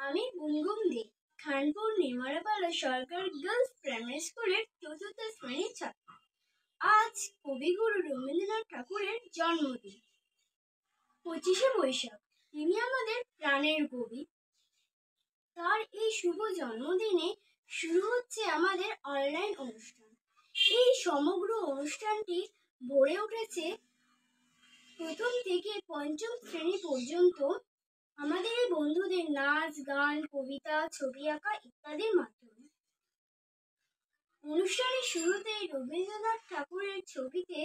আমি গুনগুন দে খানপুর নির্মলাপাড়া সরকারি গার্লস প্রাইমারি স্কুলের চতুর্থ শ্রেণীর ছাত্র। আজ কবিগুরু রবীন্দ্রনাথ ঠাকুরের জন্মদিন, 25শে বৈশাখ। তিনি আমাদের প্রাণের কবি। তার এই শুভ জন্মদিনে শুরু হচ্ছে আমাদের অনলাইন অনুষ্ঠান। এই সমগ্র অনুষ্ঠানটি ভরে উঠেছে প্রথম থেকে পঞ্চম শ্রেণী পর্যন্ত আমাদের এই বন্ধুদের নাচ, গান, কবিতা, ছবি আঁকা ইত্যাদির মাধ্যমে। অনুষ্ঠানের শুরুতেই রবীন্দ্রনাথ ঠাকুরের ছবিতে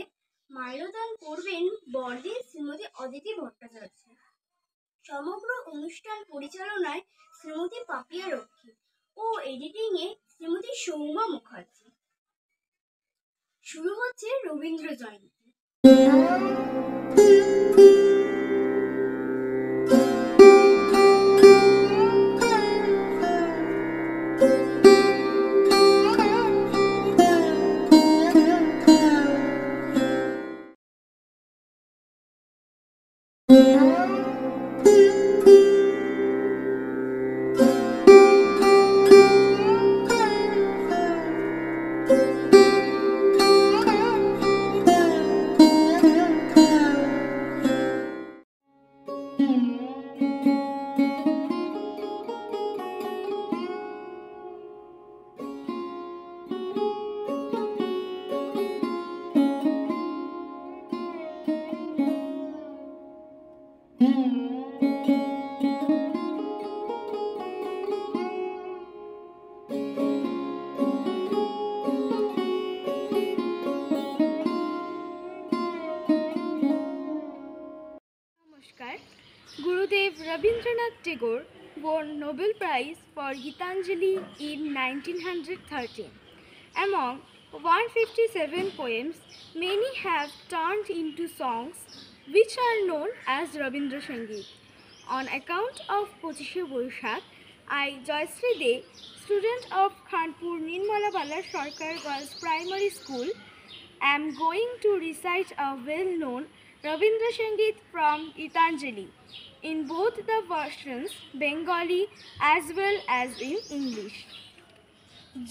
মাল্যদান করবেন বড়দি শ্রীমতী অদিতি ভট্টাচার্য। সমগ্র অনুষ্ঠান পরিচালনায় শ্রীমতী পাপিয়া রক্ষী ও এডিটিংয়ে শ্রীমতী সৌমা মুখার্জি। শুরু হচ্ছে Rabindra Jayanti. Gurudev Rabindranath Tagore won Nobel Prize for Gitanjali in 1913. Among 157 poems, many have turned into songs which are known as Rabindra Sangeet. On account of 25শে Boishakh, I, Joyashree De, student of Khanpur Nirmalapala Sarkar Girls Primary School, am going to recite a well-known Rabindra Sangeet from Gitanjali in both the versions, Bengali as well as in English.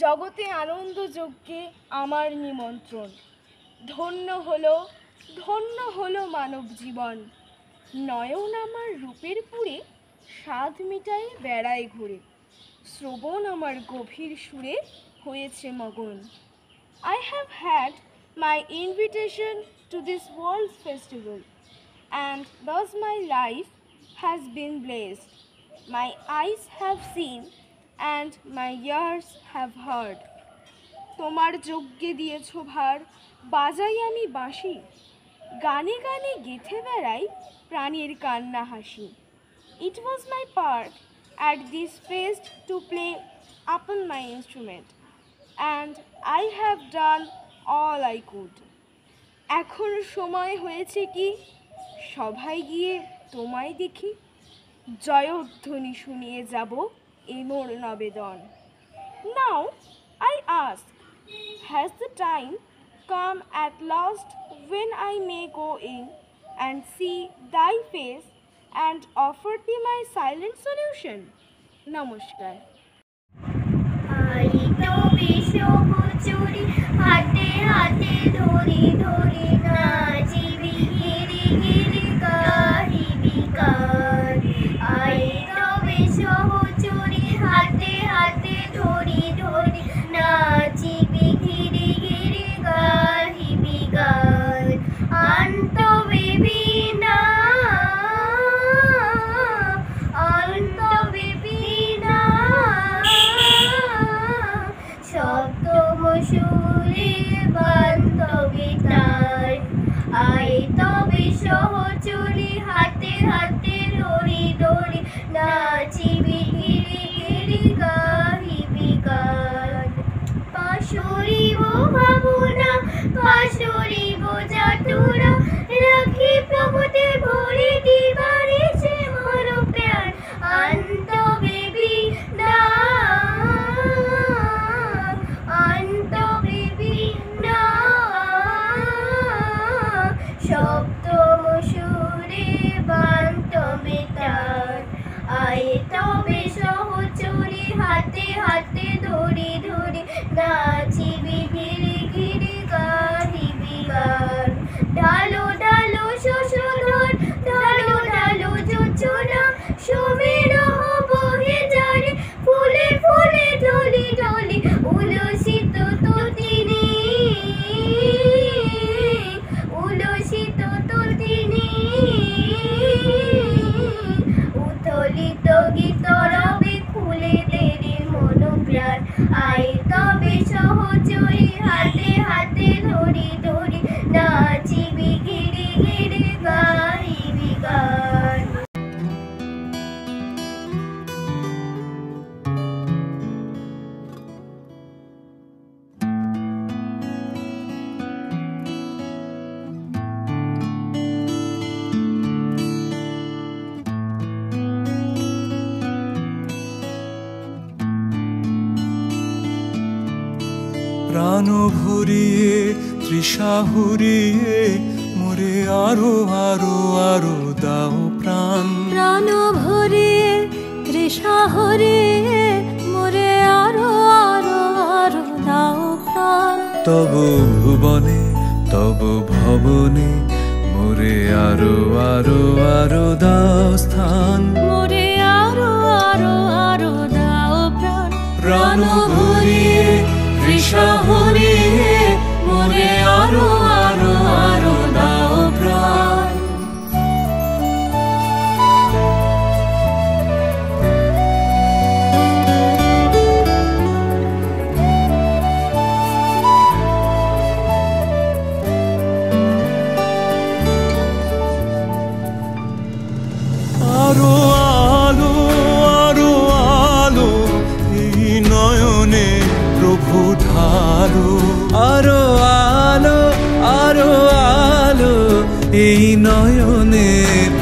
জগতে আনন্দ যজ্ঞে আমার নিমন্ত্রণ, ধন্য হলো মানব জীবন। নয়ন আমার রূপের পুরে, স্বাদ মিটায় বেড়ায় ঘুরে। শ্রবণ আমার গভীর সুরে হয়েছে মগন। I have had my invitation to this world's festival, and thus my life has been blessed. My eyes have seen and my ears have heard. তোমার যজ্ঞে দিয়েছো ভার, বাজাই আমি বাঁশি, গানে গানে গেথে বেড়াই প্রাণীর কান্না হাসি। It was my part at this feast to play upon my instrument, and I have done all I could. এখন সময় হয়েছে কি সভায় গিয়ে তোমায় দেখি, জয়ধ্বনি শুনিয়ে যাব এ মোর নবেদন। Now I ask, has the time come at last when I may go in and see thy face and offer thee my silent solution? Namaskar. হাতে হাতে ধরি ধরি নাচিবি গিরি গিরি গাহিবি গান। আই তবে সহচরি হাতে হাতে ধরি ধরি নাচিবি গিরি গিরি গাহিবি গান। আন্ত বিবিনা অন্ত বিবিনা সপ্তম সুরে বান্ধবী তার। আই তবে সহচরি হাতে হাতে ধরি ধরি নাচিবি গিরি গিরি গাহিবি গান। পাশরিব ভাবনা পাশরিব যাতুরা, রাখি প্রভুতে ভরে দিবারে সে মর প্রাণ। আন্ত বেবি না অন্ত বেবি না সপ্তম সুরে নাচিবি ঘিরে ঘিরে গাহিবি গান। ঢালো ঢালো শোষধর ঢালো ঢালো যোজনা সমীরহ বহে যারে ফুলে ফুলে ঢলি ঢলি উলসিত তটিনী উলসিত তটিনী উথলিত গীত রবে খুলে দেরে মন প্রাণ আই তবে সহচরি হাতে হাতে ধরি ধরি নাচিবি ঘিরে ঘিরে গাহিবি গান। প্রাণ ভরিয়ে তৃষা হরিয়ে মোরে আরো আরো আরো দাও প্রাণ। প্রাণ ভরিয়ে তৃষা হরিয়ে মোরে আরো আরো আরো দাও প্রাণ। তব ভুবনে তব ভবনে মোরে আরো আরো আরো দাও স্থান। মোরে আরো আরো আরো দাও প্রাণ। প্রাণ ভরিয়ে তৃষা হরিয়ে মোরে আরো আরো আরো দাও প্রাণ। আরো আলো আরো আলো এই নয়নে প্রভু ঢালো। আরো আলো আরো আলো এই নয়নে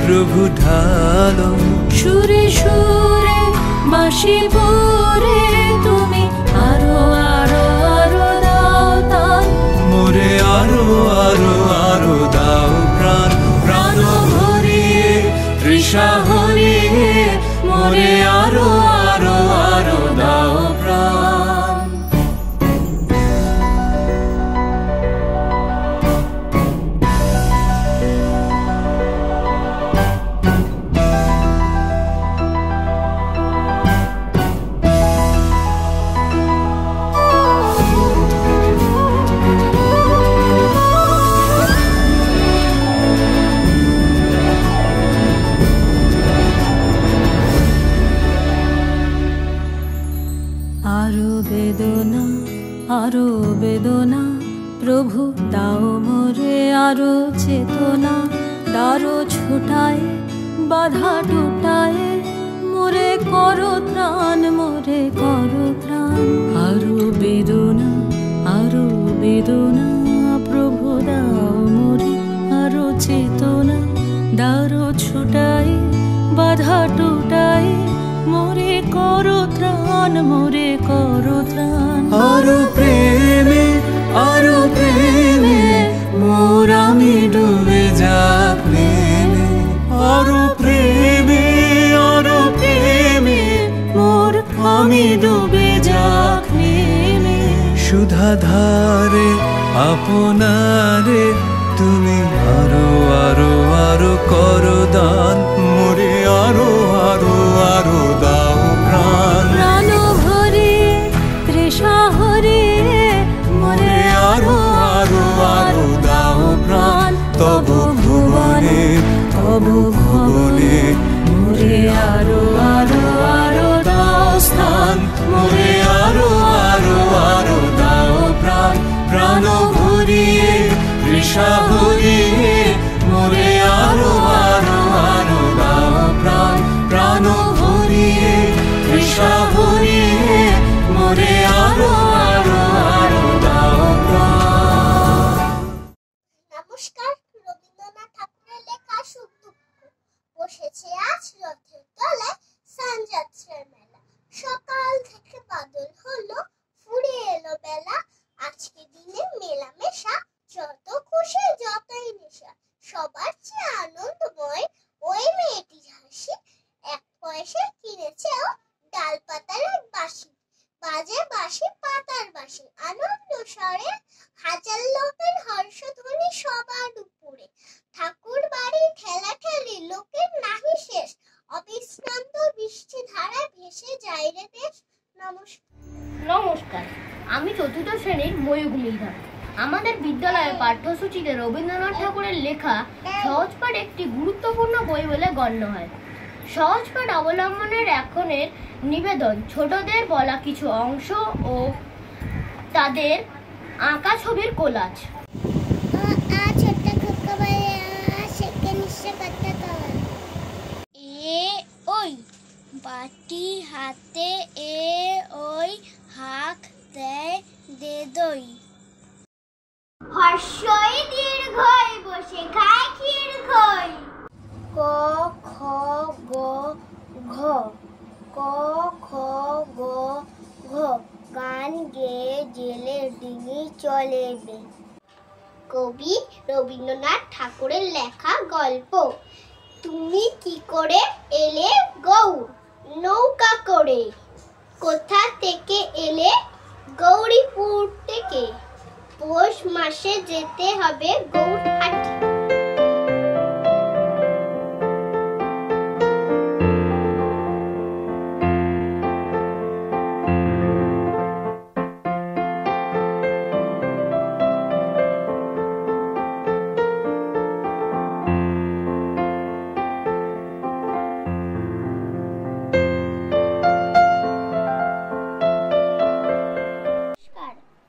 প্রভু ঢালো। সুরে সুরে বাঁশি পরে তুমি আরো আরো আরো দাও তান। মোরে আরো আরো আরো দাও প্রাণ। প্রাণ ভরিয়ে তৃষা হরিয়ে মোরে আরো আরো আরো দাও প্রাণ। আরো বেদনা আরো বেদনা প্রভু দাও মোরে আরো চেতনা। দারো ছুটায় বাধা টুটায় মোরে করো ত্রাণ মোরে করো ত্রাণ। আরো বেদনা প্রভু দাও মোরে আরো চেতনা। দারো ছুটায় বাধা টুটায় মোরে করো ত্রাণ মোরে করো ত্রাণ। আরো প্রেমে মোর আমি ডুবে যাক নেমে। আরো প্রেমে মোর আমি ডুবে যাক নেমে। সুধা ধারে আপনারে তুমি আরো আরো আরো করো দান। মোরে আরো আরো আরো দাও প্রাণ। প্রাণ ভরিয়ে তৃষা হরিয়ে মোরে আরো আরো আরো দাও প্রাণ। তব ভুবনে মোরে আরো আরো আরো দাও স্থান। মোরে আরো আরো আরো দাও প্রাণ। প্রাণ ভরিয়ে তৃষা হরিয়ে মোরে আরো আরো আরো নিধন। আমাদের বিদ্যালয়ের পাঠ্যসূচিতে রবীন্দ্রনাথ ঠাকুরের লেখা সহজপাঠ একটি গুরুত্বপূর্ণ বই বলে গণ্য হয়। সহজপাঠ অবলম্বনের এখনের নিবেদন ছোটদের বলা কিছু অংশ ও তাদের আঁকা ছবির কোলাজ। ওই বাটি হাতে এ ওই হাক দেয় দে দই। হর্ষই দীর্ঘই বসে খায় ক্ষীর খই। ক খ গ ঘ, ক খ গ ঘ, গান গেয়ে জেলে ডিঙি চলে বে। কবি রবীন্দ্রনাথ ঠাকুরের লেখা গল্প। তুমি কি করে এলে গৌড়? নৌকা করে। কোথা থেকে এলে? গৌরীপুর থেকে। পৌষ মাসে যেতে হবে গৌরহাটি।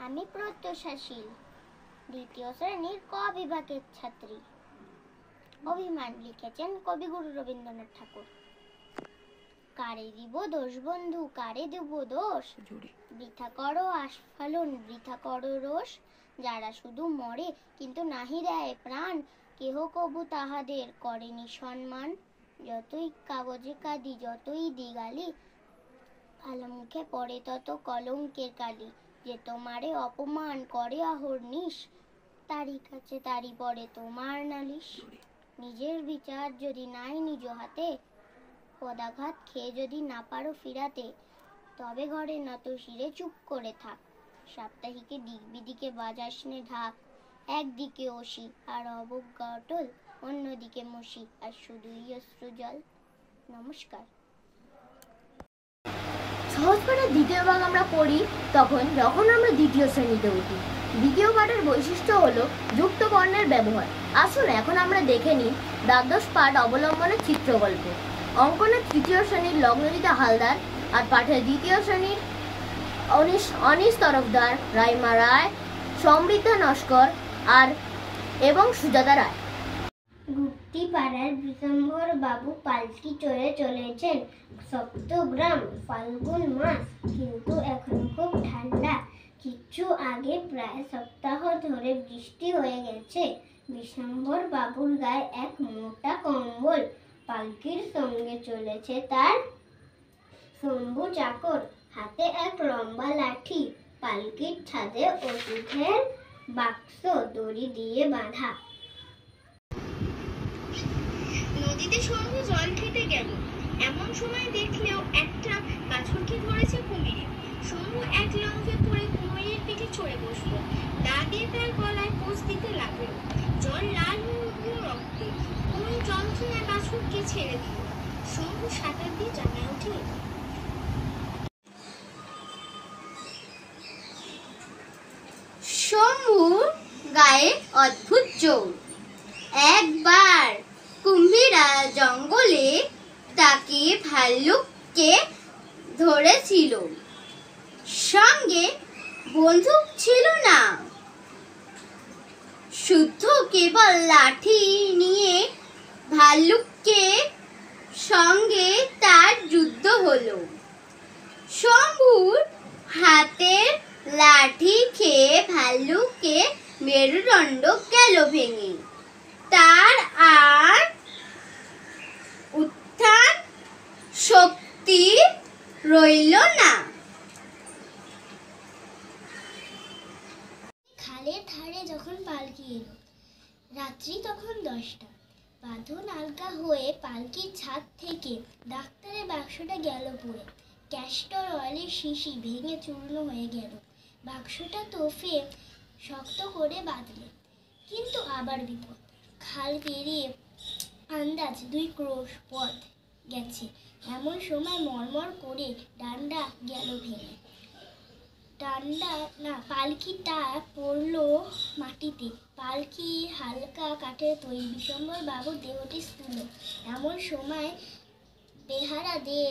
আমি প্রত্যুষাশীল, দ্বিতীয় শ্রেণীর ক বিভাগের ছাত্রী। অভিমান লিখেছেন কবিগুরু রবীন্দ্রনাথ ঠাকুর। কারে দিব দোষ বন্ধু, কারে দেব দোষ? বৃথা করো আস্ফালন, বৃথা করো রোষ। যারা শুধু মরে কিন্তু নাহি দেয় প্রাণ, কেহ কবু তাহাদের করেনি সম্মান। যতই কাগজে কাঁদি, যতই দিগালি, ভালো মুখে পড়ে তত কলঙ্কের কালি। যে তোমারে অপমান করে অহর্নিশ, তারই কাছে তারই পড়ে তোমার নালিশ। নিজের বিচার যদি নাই নিজ হাতে, পদাঘাত খেয়ে যদি না পারো ফিরাতে, তবে ঘরে নত শিরে চুপ করে থাক। সাপ্তাহিকে দিক বিদিকে বাজাস নে ঢাক। একদিকে অসি আর অবজ্ঞা অটল, অন্যদিকে মসি আর শুধুই অশ্রু জল। নমস্কার। সহজপাঠের দ্বিতীয় ভাগ আমরা পড়ি যখন আমরা দ্বিতীয় শ্রেণীতে উঠি। দ্বিতীয় পাঠের বৈশিষ্ট্য হলো যুক্ত বর্ণের ব্যবহার। আসুন এখন আমরা দেখে নিই দ্বাদশ পাঠ অবলম্বনের চিত্রগল্প। অঙ্কনের তৃতীয় শ্রেণীর লগ্নজিতা হালদার আর পাঠের দ্বিতীয় শ্রেণীর অনিশ তরফদার, রাইমা রায়, সমৃদ্ধা নস্কর এবং সুজাতা রায়। গুপ্তিপাড়ার বিশম্বর বাবু পালকি চড়ে চলেছেন সপ্তগ্রাম। ফাল্গুন মাস, কিন্তু এখন খুব ঠান্ডা। কিছু আগে প্রায় সপ্তাহ ধরে বৃষ্টি হয়ে গেছে। বিশম্বর বাবুর গায়ে এক মোটা কম্বল। পালকির সঙ্গে চলেছে তার শম্ভু চাকর, হাতে এক লম্বা লাঠি। পালকির ছাদে ওষুধের বাক্স দড়ি দিয়ে বাঁধা। নদীতে শম্ভু জল খেতে গেল, এমন সময় দেখলেও একটা গাছড়কে ধরেছে কুমিরে। শম্ভু এক লঙ্ঘে পড়ে কুমিরের পিঠে চড়ে বসলো, দা দিয়ে তার গলায় পোষ দিতে লাগলো। জল লাল হয়ে উঠল রক্তে। কুমির যন্ত্রণায় গাছড়কে ছেড়ে দিল। শম্ভু সাঁতার দিয়ে জানায় উঠে শম্ভুর গায়ে অদ্ভুত জোর। একবার কুম্ভীরা জঙ্গলে তাকে ভাল্লুককে ধরেছিল। সঙ্গে বন্দুক ছিল না, শুদ্ধ কেবল লাঠি নিয়ে ভাল্লুককে সঙ্গে তার যুদ্ধ হলো। শম্ভুর হাতের লাঠি খেয়ে ভাল্লুকে মেরুদণ্ড গেল ভেঙে। তার আর উত্থান শক্তি রইল না। খালের ধারে যখন পালকি এলো, রাত্রি তখন 10টা। বাঁধন আলগা হয়ে পালকির ছাদ থেকে ডাক্তারের বাক্সটা গেল পড়ে। ক্যাস্টর অয়েলের শিশি ভেঙে চূর্ণ হয়ে গেল। বাক্সটা তোফে শক্ত করে বাঁধলে, কিন্তু আবার বিপদ। খাল পেরিয়ে আন্দাজ 2 ক্রোশ পথ গেছে, এমন সময় মরমর করে ডান্ডা গেল ভেঙে। পালকিটা পড়লো মাটিতে। পালকি হালকা কাঠের তৈরি। বিশ্বম্বর বাবুর দেহটি স্থূল। এমন সময় বেহারা দিয়ে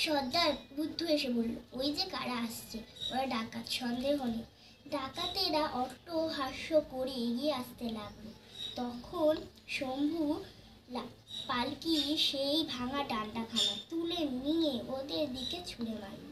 সর্দার বুদ্ধ এসে বলল, ওই যে কারা আসছে, ওরা ডাকাত, সন্দেহ নেই। ডাকাতেরা অট্টহাস্য করে এগিয়ে আসতে লাগলো। তখন শম্ভু পালকি সেই ভাঙা ডান্ডাখানা তুলে নিয়ে ওদের দিকে ছুঁড়ে মারল।